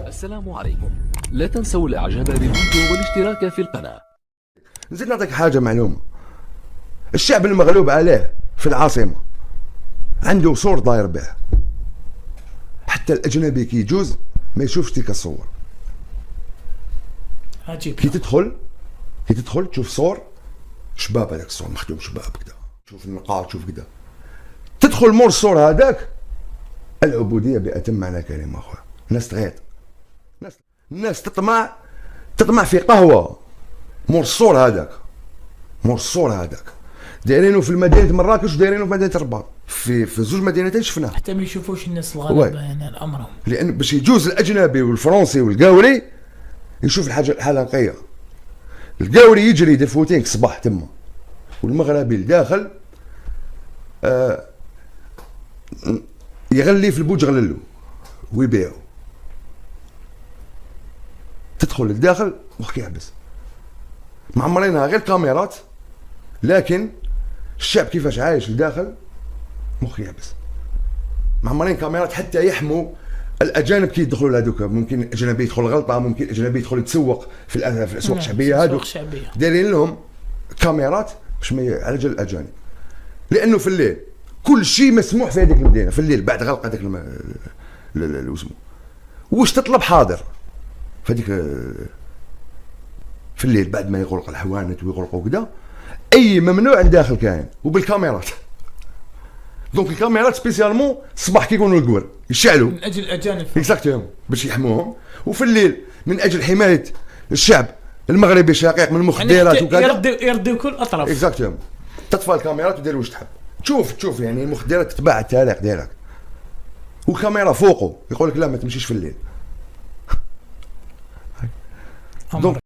السلام عليكم. لا تنسوا الاعجاب بالفيديو والاشتراك في القناة. نزيد نعطيك حاجة معلومة. الشعب المغلوب عليه في العاصمة عنده صور داير به، حتى الأجنبي كي يجوز ما يشوفش تلك الصور. عجيب. كي تدخل تشوف صور شباب، هذاك الصور مخدوم شباب كذا، تشوف النقاط، تشوف كذا. تدخل مور الصور هذاك العبودية بأتم معنى الكلمة أخويا. الناس تغيط، الناس تطمع في قهوة مور الصور هذاك دايرينه في مدينة مراكش ودايرينه في مدينة الرباط، في زوج مدينتين شفناه. حتى ما يشوفوش الناس الغلابة هنا امرهم، لأن باش يجوز الأجنبي والفرنسي والقاوري يشوف الحالة نقية. القاوري يجري يدير فوتينك الصباح تما، والمغربي الداخل يغلي في البوج يغللو ويبيعو. تدخل للداخل مخك يحبس، معمرينها غير كاميرات، لكن الشعب كيفاش عايش لداخل مخ يحبس. معمرين كاميرات حتى يحموا الاجانب كي يدخلوا لهذوك. ممكن الاجنبي يدخل غلطه، ممكن الاجنبي يدخل يتسوق في الاسواق الشعبيه هذوك، دايرين لهم كاميرات باش على جال الاجانب. لانه في الليل كل شيء مسموح في هذيك المدينه، في الليل بعد غلق هذاك واسمه واش تطلب حاضر في هذيك في الليل بعد ما يغلق الحوانت ويغلقوا كذا. اي ممنوع الداخل كاين وبالكاميرات. دونك الكاميرات سبيسيالمون الصباح كي يكونوا القور يشعلوا من اجل الاجانب اكزاكتومون باش يحموهم، وفي الليل من اجل حمايه الشعب المغربي الشقيق من المخدرات وكذا. يردوا كل الاطراف. اكزاكتومون. تطفى الكاميرات ودير واش تحب. تشوف يعني المخدرات تتباع التاريخ ديالك، والكاميرا فوقه يقول لك لا ما تمشيش في الليل. دونك